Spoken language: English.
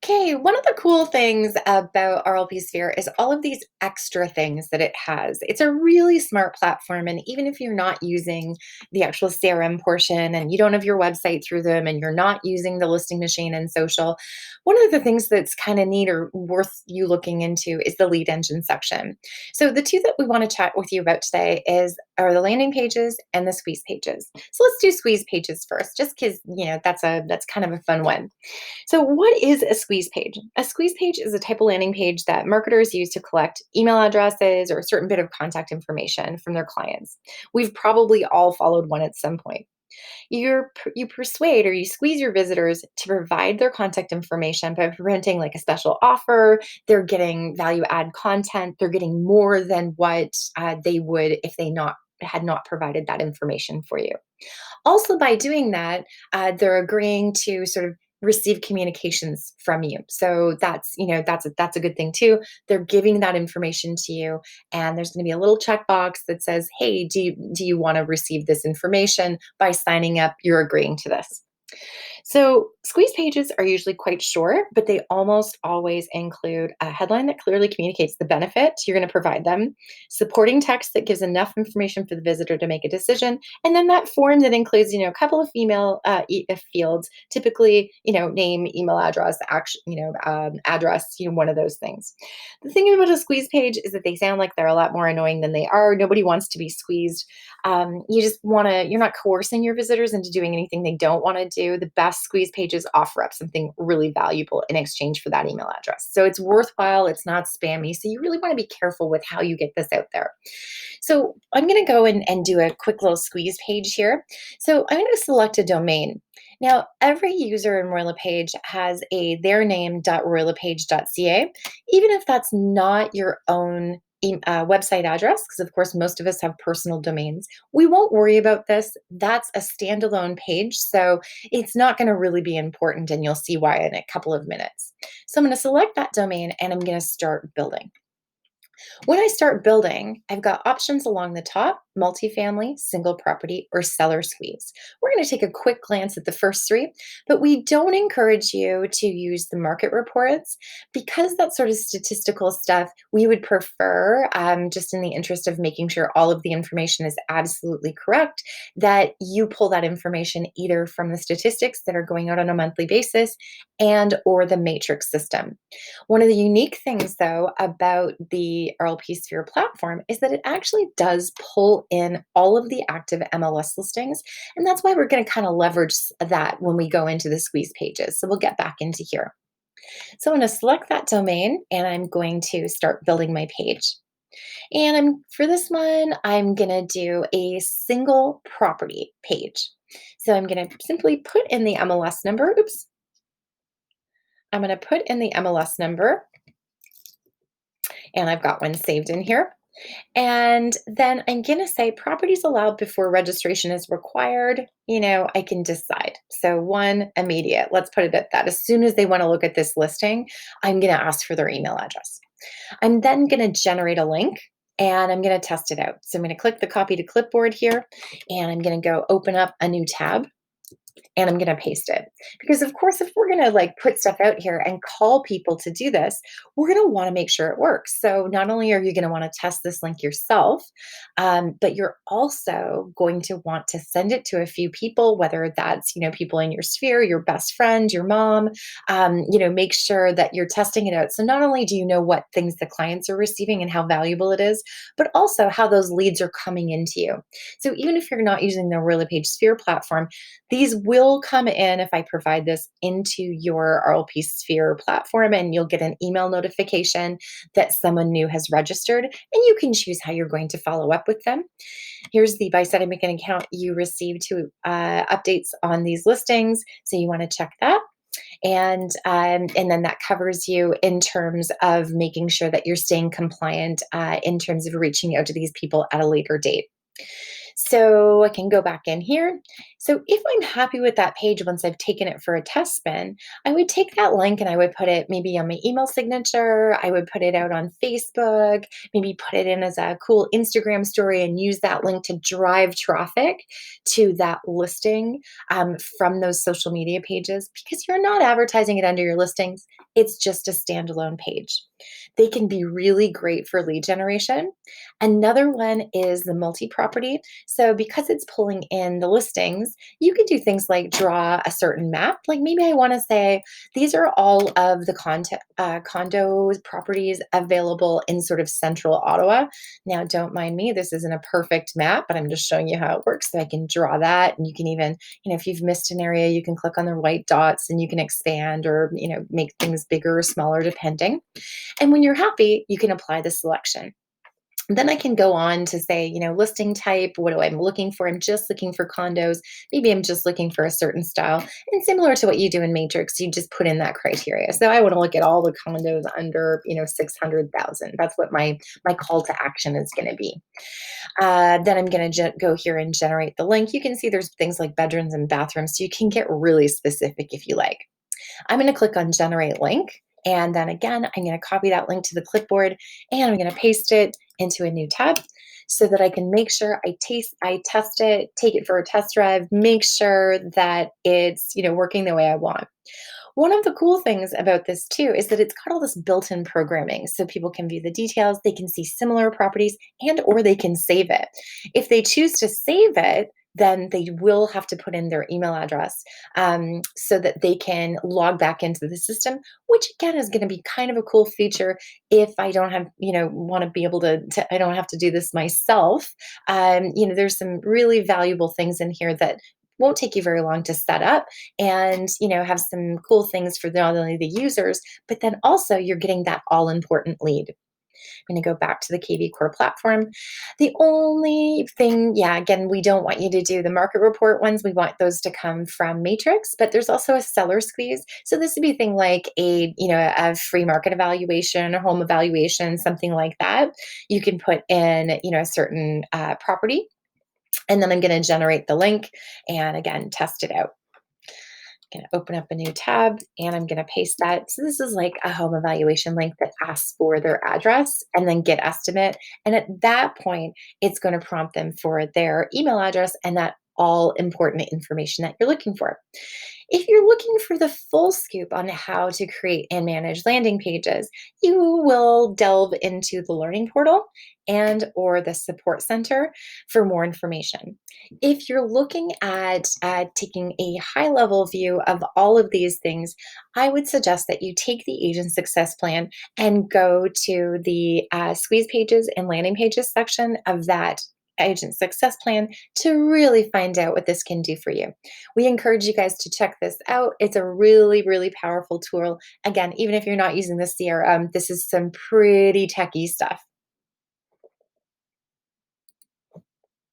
Okay, one of the cool things about RLPSphere is all of these extra things that it has. It's a really smart platform, and even if you're not using the actual CRM portion and you don't have your website through them and you're not using the listing machine and social, one of the things that's kind of neat or worth you looking into is the lead engine section. So the two that we want to chat with you about today are the landing pages and the squeeze pages. So let's do squeeze pages first, just because that's kind of a fun one. So, what is a squeeze page? A squeeze page is a type of landing page that marketers use to collect email addresses or a certain bit of contact information from their clients. We've probably all followed one at some point. You persuade or you squeeze your visitors to provide their contact information by presenting like a special offer. They're getting value add content. They're getting more than what they would if they not had not provided that information for you. Also, by doing that, they're agreeing to sort of receive communications from you. So that's a good thing too. They're giving that information to you, and there's going to be a little checkbox that says, "Hey, do you want to receive this information?" By signing up, you're agreeing to this. So, squeeze pages are usually quite short, but they almost always include a headline that clearly communicates the benefit you're going to provide them, supporting text that gives enough information for the visitor to make a decision, and then that form that includes, a couple of email fields, typically, name, email address, action, address, one of those things. The thing about a squeeze page is that they sound like they're a lot more annoying than they are. Nobody wants to be squeezed. You're not coercing your visitors into doing anything they don't want to do. The best squeeze pages offer up something really valuable in exchange for that email address. So it's worthwhile, it's not spammy. So you really want to be careful with how you get this out there. So I'm going to go and do a quick little squeeze page here. So I'm going to select a domain. Now, every user in RoyalPage has a theirname.royalpage.ca, even if that's not your own website address, because of course most of us have personal domains. We won't worry about this. That's a standalone page, so it's not going to really be important, and you'll see why in a couple of minutes. So I'm going to select that domain and I'm going to start building. When I start building, I've got options along the top: multifamily, single property, or seller squeeze. We're going to take a quick glance at the first three, but we don't encourage you to use the market reports because that sort of statistical stuff we would prefer, just in the interest of making sure all of the information is absolutely correct, that you pull that information either from the statistics that are going out on a monthly basis and or the matrix system. One of the unique things, though, about the RLP Sphere platform is that it actually does pull in all of the active MLS listings. And that's why we're going to kind of leverage that when we go into the squeeze pages. So we'll get back into here. So I'm going to select that domain and I'm going to start building my page. And for this one, I'm going to do a single property page. So I'm going to simply put in the MLS number. Oops. I'm going to put in the MLS number, and I've got one saved in here. And then I'm going to say properties allowed before registration is required. I can decide. So one, immediate. Let's put it at that. As soon as they want to look at this listing, I'm going to ask for their email address. I'm then going to generate a link and I'm going to test it out. So I'm going to click the copy to clipboard here and I'm going to go open up a new tab and I'm going to paste it. Because of course, if we're going to like put stuff out here and call people to do this, we're going to want to make sure it works. So not only are you going to want to test this link yourself, but you're also going to want to send it to a few people, whether that's, people in your sphere, your best friend, your mom, make sure that you're testing it out. So not only do you know what things the clients are receiving and how valuable it is, but also how those leads are coming into you. So even if you're not using the RoyalPage Sphere platform, these will come in if I provide this into your RLP Sphere platform, and you'll get an email notification that someone new has registered, and you can choose how you're going to follow up with them. Here's the by setting up an account you receive to updates on these listings, so you want to check that. And then that covers you in terms of making sure that you're staying compliant in terms of reaching out to these people at a later date. So I can go back in here. So if I'm happy with that page once I've taken it for a test spin, I would take that link and I would put it maybe on my email signature. I would put it out on Facebook, maybe put it in as a cool Instagram story and use that link to drive traffic to that listing from those social media pages because you're not advertising it under your listings. It's just a standalone page. They can be really great for lead generation. Another one is the multi property. So, because it's pulling in the listings, you could do things like draw a certain map. Like maybe I want to say these are all of the condo properties available in sort of central Ottawa. Now, don't mind me, this isn't a perfect map, but I'm just showing you how it works. So, I can draw that, and you can even, if you've missed an area, you can click on the white dots and you can expand or, make things bigger or smaller depending. And when you're happy, you can apply the selection. Then I can go on to say, listing type, what do I'm looking for? I'm just looking for condos. Maybe I'm just looking for a certain style. And similar to what you do in Matrix, you just put in that criteria. So I want to look at all the condos under, 600,000. That's what my call to action is going to be. Then I'm going to go here and generate the link. You can see there's things like bedrooms and bathrooms. So you can get really specific if you like. I'm going to click on generate link. And then again, I'm going to copy that link to the clipboard and I'm going to paste it into a new tab so that I can make sure I test it, take it for a test drive, make sure that it's, working the way I want. One of the cool things about this too is that it's got all this built-in programming so people can view the details, they can see similar properties and or they can save it. If they choose to save it, then they will have to put in their email address so that they can log back into the system, which again is going to be kind of a cool feature if I don't have, want to be able to, I don't have to do this myself. There's some really valuable things in here that won't take you very long to set up and have some cool things for not only the users but then also you're getting that all important lead. I'm going to go back to the KV Core platform. The only thing, yeah, again, we don't want you to do the market report ones. We want those to come from Matrix, but there's also a seller squeeze. So this would be a thing like a free market evaluation, a home evaluation, something like that. You can put in, a certain property, and then I'm going to generate the link and again, test it out. Going to open up a new tab and I'm going to paste that. So this is like a home evaluation link that asks for their address and then get estimate. And at that point, it's going to prompt them for their email address and that all important information that you're looking for. If you're looking for the full scoop on how to create and manage landing pages, you will delve into the learning portal and or the support center for more information. If you're looking at taking a high level view of all of these things, I would suggest that you take the agent success plan and go to the squeeze pages and landing pages section of that agent success plan to really find out what this can do for you. We encourage you guys to check this out. It's a really, really powerful tool. Again, even if you're not using the CRM, this is some pretty techy stuff.